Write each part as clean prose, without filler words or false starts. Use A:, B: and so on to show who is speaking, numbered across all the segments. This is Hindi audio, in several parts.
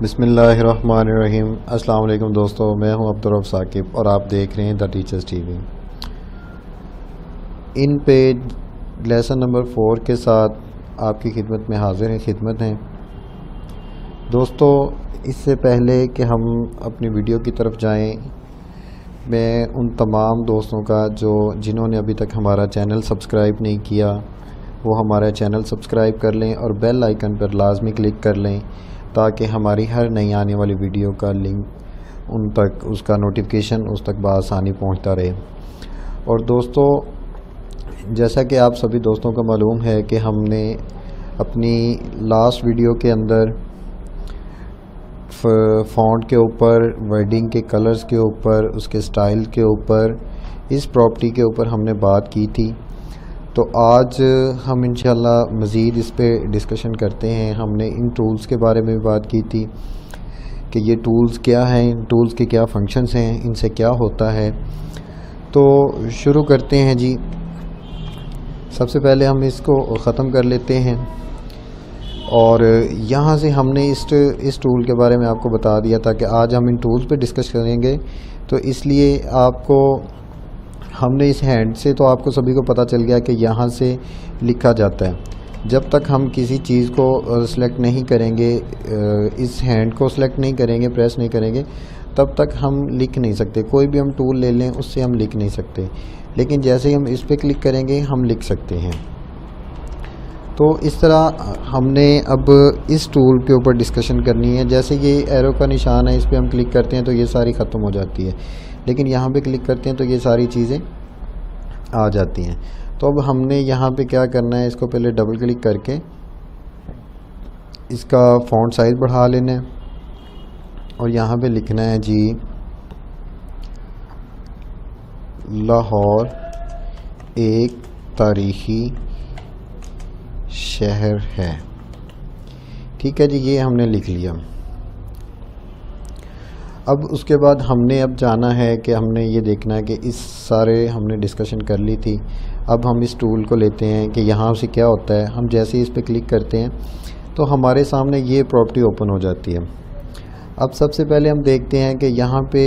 A: बिस्मिल्लाहिर्रहमानिर्रहीम। अस्सलाम वालेकुम दोस्तों, मैं हूं अब्दुर्रऊफ़ साकिब और आप देख रहे हैं the teachers TV. In page lesson number 4 के साथ आपकी खिदमत में हाजिर हैं। दोस्तों, इससे पहले कि हम अपनी वीडियो की तरफ जाएं, मैं उन तमाम दोस्तों का जिन्होंने अभी तक हमारा चैनल सब्सक्राइब नहीं किया वो हमारा चैनल सब्सक्राइब कर लें और बेल आइकन पर लाजमी क्लिक कर लें ताकि हमारी हर नई आने वाली वीडियो का लिंक उन तक, उसका नोटिफिकेशन उस तक बआसानी पहुंचता रहे। और दोस्तों, जैसा कि आप सभी दोस्तों को मालूम है कि हमने अपनी लास्ट वीडियो के अंदर फ़ॉन्ट के ऊपर, वर्डिंग के कलर्स के ऊपर, उसके स्टाइल के ऊपर, इस प्रॉपर्टी के ऊपर हमने बात की थी। तो आज हम इंशाल्लाह मज़ीद इस पे डिस्कशन करते हैं। हमने इन टूल्स के बारे में भी बात की थी कि ये टूल्स क्या हैं, इन टूल्स के क्या फंक्शंस हैं, इनसे क्या होता है। तो शुरू करते हैं जी। सबसे पहले हम इसको ख़त्म कर लेते हैं और यहाँ से हमने इस टूल के बारे में आपको बता दिया था कि आज हम इन टूल्स पे डिस्कस करेंगे। तो इसलिए आपको हमने इस हैंड से, तो आपको सभी को पता चल गया कि यहाँ से लिखा जाता है। जब तक हम किसी चीज़ को सिलेक्ट नहीं करेंगे, इस हैंड को सिलेक्ट नहीं करेंगे, प्रेस नहीं करेंगे, तब तक हम लिख नहीं सकते। कोई भी हम टूल ले लें उससे हम लिख नहीं सकते, लेकिन जैसे ही हम इस पर क्लिक करेंगे हम लिख सकते हैं। तो इस तरह हमने अब इस टूल के ऊपर डिस्कशन करनी है। जैसे ये एरो का निशान है, इस पर हम क्लिक करते हैं तो ये सारी ख़त्म हो जाती है, लेकिन यहाँ पे क्लिक करते हैं तो ये सारी चीज़ें आ जाती हैं। तो अब हमने यहाँ पे क्या करना है, इसको पहले डबल क्लिक करके इसका फ़ॉन्ट साइज़ बढ़ा लेना है और यहाँ पे लिखना है जी लाहौर एक तारीख़ी शहर है। ठीक है जी, ये हमने लिख लिया। अब उसके बाद हमने अब जाना है कि हमने ये देखना है कि इस सारे हमने डिस्कशन कर ली थी। अब हम इस टूल को लेते हैं कि यहाँ से क्या होता है। हम जैसे ही इस पर क्लिक करते हैं तो हमारे सामने ये प्रॉपर्टी ओपन हो जाती है। अब सबसे पहले हम देखते हैं कि यहाँ पे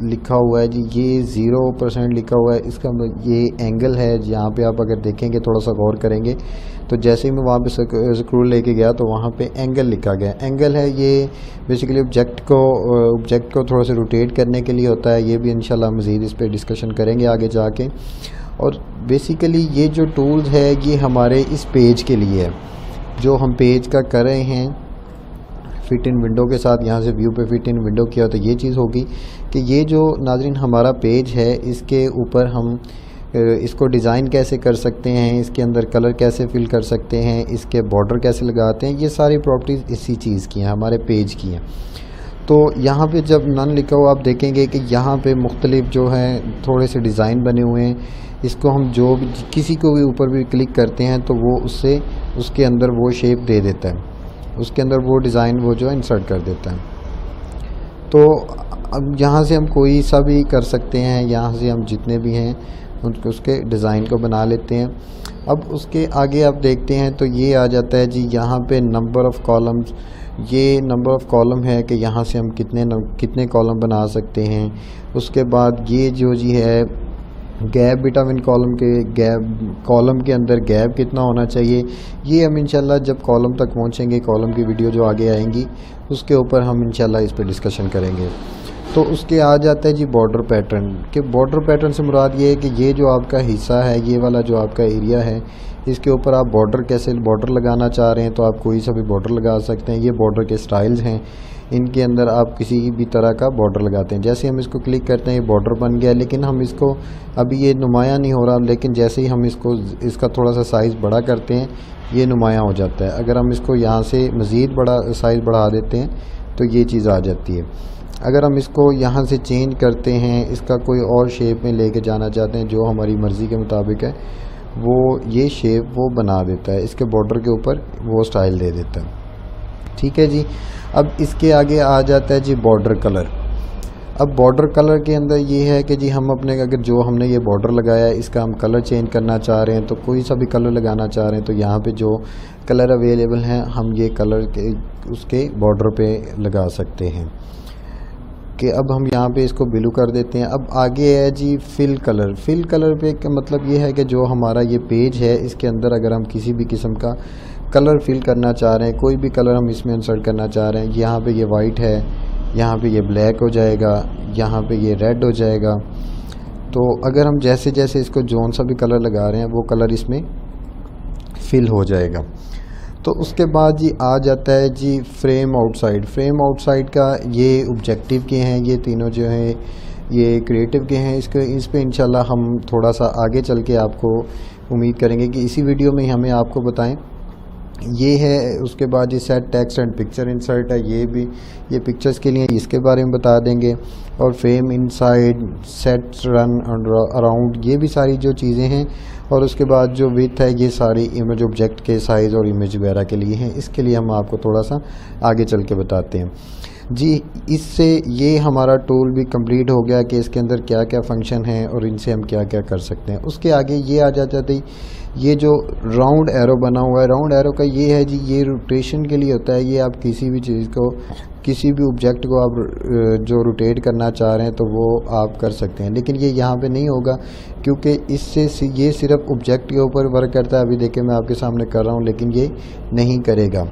A: लिखा हुआ है जी, ये 0% लिखा हुआ है। इसका ये एंगल है। यहाँ पे आप अगर देखेंगे, थोड़ा सा गौर करेंगे, तो जैसे ही मैं वहाँ पे स्क्रोल लेके गया तो वहाँ पे एंगल लिखा गया। एंगल है ये बेसिकली ऑब्जेक्ट को थोड़ा सा रोटेट करने के लिए होता है। ये भी इंशाल्लाह मज़ीद इस पर डिस्कशन करेंगे आगे जाके। और बेसिकली ये जो टूल्स है ये हमारे इस पेज के लिए है, जो हम पेज का कर रहे हैं फिट इन विंडो के साथ। यहाँ से व्यू पे फिट इन विंडो किया तो ये चीज़ होगी कि ये जो नाज़रीन हमारा पेज है, इसके ऊपर हम इसको डिज़ाइन कैसे कर सकते हैं, इसके अंदर कलर कैसे फिल कर सकते हैं, इसके बॉर्डर कैसे लगाते हैं, ये सारी प्रॉपर्टीज़ इसी चीज़ की हैं, हमारे पेज की हैं। तो यहाँ पे जब नन लिखा हुआ आप देखेंगे कि यहाँ पे मुख्तलिफ जो हैं थोड़े से डिज़ाइन बने हुए हैं। इसको हम जो भी किसी को भी ऊपर भी क्लिक करते हैं तो वो उससे उसके अंदर वो शेप दे देता है, उसके अंदर वो डिज़ाइन वो जो है इंसर्ट कर देता है। तो अब यहाँ से हम कोई सा भी कर सकते हैं, यहाँ से हम जितने भी हैं उसके डिज़ाइन को बना लेते हैं। अब उसके आगे आप देखते हैं तो ये आ जाता है जी, यहाँ पे नंबर ऑफ़ कॉलम्स। ये नंबर ऑफ़ कॉलम है कि यहाँ से हम कितने कॉलम बना सकते हैं। उसके बाद ये जो जी है गैप, विटामिन कॉलम के अंदर गैप कितना होना चाहिए, ये हम इंशाल्लाह जब कॉलम तक पहुँचेंगे, कॉलम की वीडियो जो आगे आएंगी उसके ऊपर हम इंशाल्लाह इस पर डिस्कशन करेंगे। तो उसके आ जाता है जी बॉर्डर पैटर्न। के बॉर्डर पैटर्न से मुराद ये है कि ये जो आपका हिस्सा है, ये वाला जो आपका एरिया है, इसके ऊपर आप बॉर्डर लगाना चाह रहे हैं तो आप कोई सा भी बॉर्डर लगा सकते हैं। ये बॉर्डर के स्टाइल्स हैं, इनके अंदर आप किसी भी तरह का बॉर्डर लगाते हैं। जैसे हम इसको क्लिक करते हैं ये बॉर्डर बन गया, लेकिन हम इसको अभी ये नुमाया नहीं हो रहा, लेकिन जैसे ही हम इसका थोड़ा सा साइज़ बड़ा करते हैं ये नुमाया हो जाता है। अगर हम इसको यहाँ से मज़ीद बड़ा साइज़ बढ़ा देते हैं तो ये चीज़ आ जाती है। अगर हम इसको यहाँ से चेंज करते हैं, इसका कोई और शेप में लेके जाना चाहते हैं जो हमारी मर्ज़ी के मुताबिक है, वो ये शेप वो बना देता है, इसके बॉर्डर के ऊपर वो स्टाइल दे देता है। ठीक है जी। अब इसके आगे आ जाता है जी बॉर्डर कलर। अब बॉर्डर कलर के अंदर ये है कि जी हम अपने अगर जो हमने ये बॉर्डर लगाया है इसका हम कलर चेंज करना चाह रहे हैं, तो कोई सा भी कलर लगाना चाह रहे हैं, तो यहाँ पे जो कलर अवेलेबल हैं हम ये कलर के उसके बॉर्डर पे लगा सकते हैं। कि अब हम यहाँ पे इसको ब्लू कर देते हैं। अब आगे है जी फिल कलर। फिल कलर पे का मतलब ये है कि जो हमारा ये पेज है इसके अंदर अगर हम किसी भी किस्म का कलर फिल करना चाह रहे हैं, कोई भी कलर हम इसमें इंसर्ट करना चाह रहे हैं, यहाँ पे ये वाइट है, यहाँ पे ये ब्लैक हो जाएगा, यहाँ पे ये रेड हो जाएगा। तो अगर हम जैसे जैसे इसको जौन सा भी कलर लगा रहे हैं वो कलर इसमें फिल हो जाएगा। तो उसके बाद जी आ जाता है जी फ्रेम आउटसाइड। फ्रेम आउटसाइड का ये ऑब्जेक्टिव के हैं, ये तीनों जो हैं ये क्रिएटिव के हैं। इस पे इंशाल्लाह हम थोड़ा सा आगे चल के आपको उम्मीद करेंगे कि इसी वीडियो में हमें आपको बताएं। ये है उसके बाद ये set text and picture insert है, ये पिक्चर्स के लिए इसके बारे में बता देंगे। और frame inside, set run around, ये भी सारी जो चीज़ें हैं। और उसके बाद जो विथ है ये सारी इमेज ऑब्जेक्ट के साइज़ और इमेज वगैरह के लिए हैं। इसके लिए हम आपको थोड़ा सा आगे चल के बताते हैं जी। इससे ये हमारा टूल भी कंप्लीट हो गया कि इसके अंदर क्या क्या फंक्शन हैं और इनसे हम क्या क्या कर सकते हैं। उसके आगे ये आ जाता है ये जो राउंड एरो बना हुआ है, राउंड एरो का ये है जी, ये रोटेशन के लिए होता है। ये आप किसी भी चीज़ को, किसी भी ऑब्जेक्ट को आप जो रोटेट करना चाह रहे हैं तो वो आप कर सकते हैं, लेकिन ये यहाँ पे नहीं होगा क्योंकि इससे ये सिर्फ ऑब्जेक्ट के ऊपर वर्क करता है। अभी देखिए मैं आपके सामने कर रहा हूँ लेकिन ये नहीं करेगा।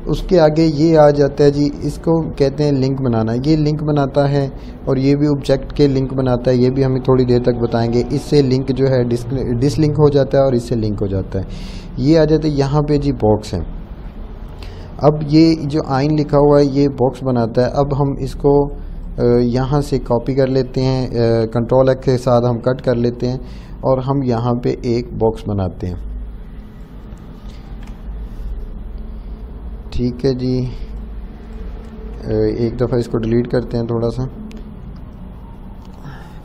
A: उसके आगे ये आ जाता है जी, इसको कहते हैं लिंक बनाना। ये लिंक बनाता है और ये भी ऑब्जेक्ट के लिंक बनाता है, ये भी हमें थोड़ी देर तक बताएंगे। इससे लिंक जो है डिसलिंक हो जाता है और इससे लिंक हो जाता है। ये आ जाता है यहाँ पे जी बॉक्स है। अब ये जो आइन लिखा हुआ है ये बॉक्स बनाता है। अब हम इसको यहाँ से कॉपी कर लेते हैं, कंट्रोल एक्स के साथ हम कट कर लेते हैं और हम यहाँ पे एक बॉक्स बनाते हैं। ठीक है जी, एक दफ़ा इसको डिलीट करते हैं थोड़ा सा।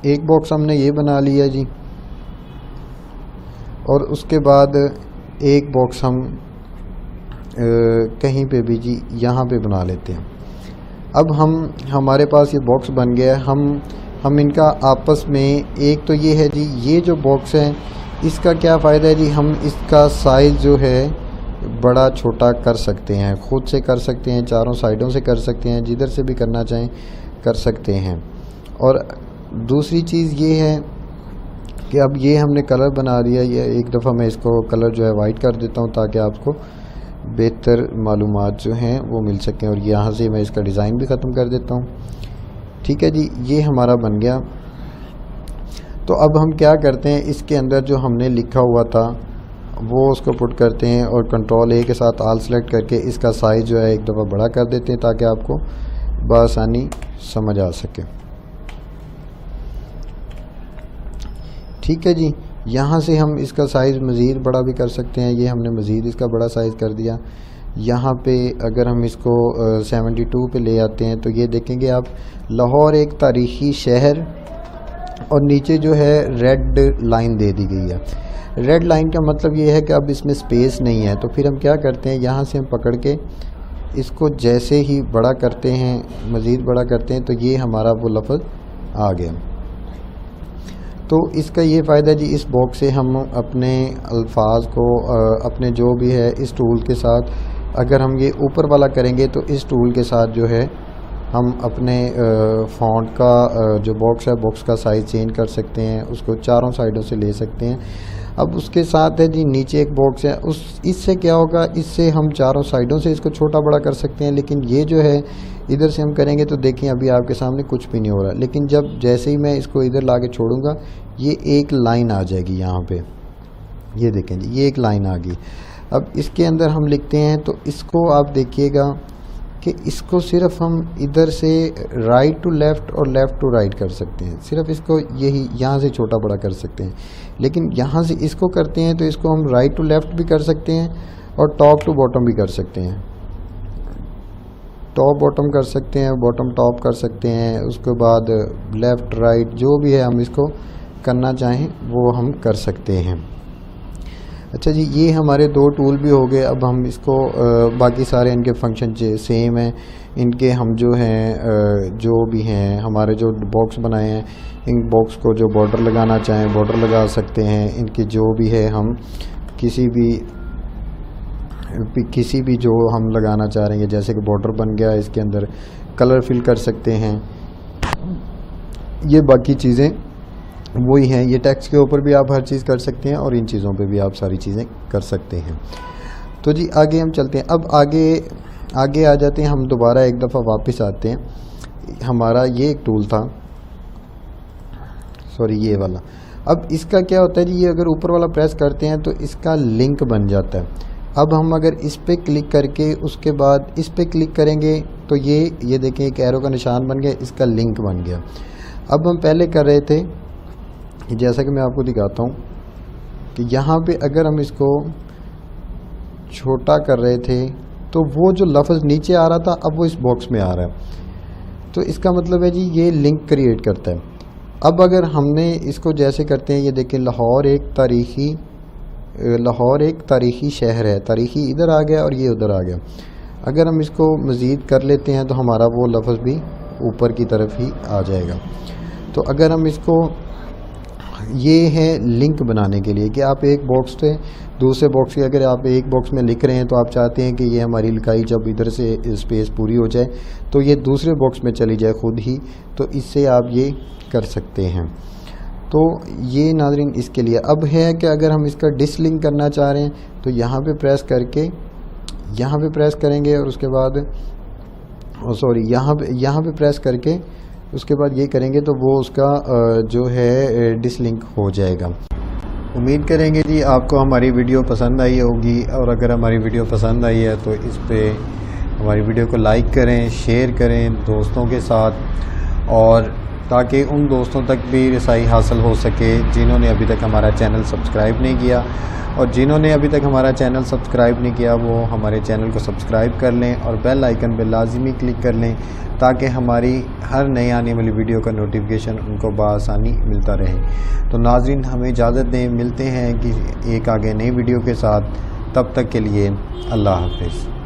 A: एक बॉक्स हमने ये बना लिया जी और उसके बाद एक बॉक्स हम कहीं पे भी जी यहाँ पे बना लेते हैं। अब हमारे पास ये बॉक्स बन गया है। हम इनका आपस में, एक तो ये है जी, ये जो बॉक्स है इसका क्या फ़ायदा है जी, हम इसका साइज़ जो है बड़ा छोटा कर सकते हैं, ख़ुद से कर सकते हैं, चारों साइडों से कर सकते हैं, जिधर से भी करना चाहें कर सकते हैं। और दूसरी चीज़ ये है कि अब ये हमने कलर बना दिया। ये एक दफ़ा मैं इसको कलर जो है वाइट कर देता हूँ ताकि आपको बेहतर मालूमात जो हैं वो मिल सकें। और यहाँ से मैं इसका डिज़ाइन भी ख़त्म कर देता हूँ। ठीक है जी, ये हमारा बन गया। तो अब हम क्या करते हैं, इसके अंदर जो हमने लिखा हुआ था वो उसको पुट करते हैं और कंट्रोल ए के साथ आल सेलेक्ट करके इसका साइज़ जो है एक दफ़ा बड़ा कर देते हैं ताकि आपको बआसानी समझ आ सके। ठीक है जी, यहाँ से हम इसका साइज़ मज़ीद बड़ा भी कर सकते हैं। ये हमने मज़ीद इसका बड़ा साइज़ कर दिया। यहाँ पे अगर हम इसको 72 पे ले आते हैं तो ये देखेंगे आप, लाहौर एक तारीख़ी शहर और नीचे जो है रेड लाइन दे दी गई है। रेड लाइन का मतलब ये है कि अब इसमें स्पेस नहीं है। तो फिर हम क्या करते हैं, यहाँ से हम पकड़ के इसको जैसे ही बड़ा करते हैं, मज़ीद बड़ा करते हैं, तो ये हमारा वो लफ्ज़ आ गया। तो इसका ये फ़ायदा जी, इस बॉक्स से हम अपने अल्फाज को अपने जो भी है इस टूल के साथ, अगर हम ये ऊपर वाला करेंगे तो इस टूल के साथ जो है हम अपने फ़ॉन्ट का जो बॉक्स है, बॉक्स का साइज़ चेंज कर सकते हैं, उसको चारों साइडों से ले सकते हैं। अब उसके साथ है जी नीचे एक बॉक्स है, इससे क्या होगा, इससे हम चारों साइडों से इसको छोटा बड़ा कर सकते हैं। लेकिन ये जो है इधर से हम करेंगे तो देखिए अभी आपके सामने कुछ भी नहीं हो रहा। लेकिन जब जैसे ही मैं इसको इधर ला के छोड़ूंगा ये एक लाइन आ जाएगी यहाँ पे, ये देखें जी ये एक लाइन आ गई। अब इसके अंदर हम लिखते हैं तो इसको आप देखिएगा कि इसको सिर्फ हम इधर से राइट टू लेफ़्ट और लेफ़्ट टू राइट कर सकते हैं। सिर्फ इसको यही यहाँ से छोटा बड़ा कर सकते हैं। लेकिन यहाँ से इसको करते हैं तो इसको हम राइट टू लेफ़्ट भी कर सकते हैं और टॉप टू बॉटम भी कर सकते हैं। टॉप बॉटम कर सकते हैं, बॉटम टॉप कर सकते हैं। उसके बाद लेफ़्ट राइट जो भी है हम इसको करना चाहें वो हम कर सकते हैं। अच्छा जी, ये हमारे 2 टूल भी हो गए। अब हम इसको बाकी सारे इनके फंक्शन सेम हैं। इनके हम जो हैं जो भी हैं हमारे जो बॉक्स बनाए हैं, इन बॉक्स को जो बॉर्डर लगाना चाहें बॉर्डर लगा सकते हैं। इनके जो भी है हम किसी भी जो हम लगाना चाह रहे हैं, जैसे कि बॉर्डर बन गया, इसके अंदर कलर फिल कर सकते हैं। ये बाकी चीज़ें वही हैं। ये टेक्स्ट के ऊपर भी आप हर चीज़ कर सकते हैं और इन चीज़ों पे भी आप सारी चीज़ें कर सकते हैं। तो जी आगे हम चलते हैं। अब आगे आ जाते हैं हम, दोबारा एक दफ़ा वापस आते हैं। हमारा ये एक टूल था, सॉरी ये वाला। अब इसका क्या होता है जी, ये अगर ऊपर वाला प्रेस करते हैं तो इसका लिंक बन जाता है। अब हम अगर इस पे क्लिक करके उसके बाद इस पे क्लिक करेंगे तो ये देखें एक एरो का निशान बन गया, इसका लिंक बन गया। अब हम पहले कर रहे थे, जैसा कि मैं आपको दिखाता हूँ कि यहाँ पे अगर हम इसको छोटा कर रहे थे तो वो जो लफ्ज़ नीचे आ रहा था अब वो इस बॉक्स में आ रहा है। तो इसका मतलब है जी ये लिंक क्रिएट करता है। अब अगर हमने इसको जैसे करते हैं, ये देखें लाहौर एक तारीख़ी शहर है, तारीख़ी इधर आ गया और ये उधर आ गया। अगर हम इसको मज़ीद कर लेते हैं तो हमारा वो लफ्ज़ भी ऊपर की तरफ ही आ जाएगा। तो अगर हम इसको, ये है लिंक बनाने के लिए कि आप एक बॉक्स से दूसरे बॉक्स की, अगर आप एक बॉक्स में लिख रहे हैं तो आप चाहते हैं कि ये हमारी लिखाई जब इधर से स्पेस पूरी हो जाए तो ये दूसरे बॉक्स में चली जाए खुद ही, तो इससे आप ये कर सकते हैं। तो ये नाज़रीन इसके लिए। अब है कि अगर हम इसका डिसलिंक करना चाह रहे हैं तो यहाँ पे प्रेस करके, यहाँ पे प्रेस करेंगे और उसके बाद सॉरी यहाँ पे प्रेस करके उसके बाद ये करेंगे तो वो उसका जो है डिसलिंक हो जाएगा। उम्मीद करेंगे जी आपको हमारी वीडियो पसंद आई होगी, और अगर हमारी वीडियो पसंद आई है तो इस पे हमारी वीडियो को लाइक करें, शेयर करें दोस्तों के साथ, और ताकि उन दोस्तों तक भी रसाई हासिल हो सके जिन्होंने अभी तक हमारा चैनल सब्सक्राइब नहीं किया। और जिन्होंने अभी तक हमारा चैनल सब्सक्राइब नहीं किया वो हमारे चैनल को सब्सक्राइब कर लें और बेल आइकन पे लाजिमी क्लिक कर लें, ताकि हमारी हर नई आने वाली वीडियो का नोटिफिकेशन उनको बआसानी मिलता रहे। तो नाज़रीन हमें इजाज़त दें, मिलते हैं कि एक आगे नई वीडियो के साथ। तब तक के लिए अल्लाह हाफ़िज़।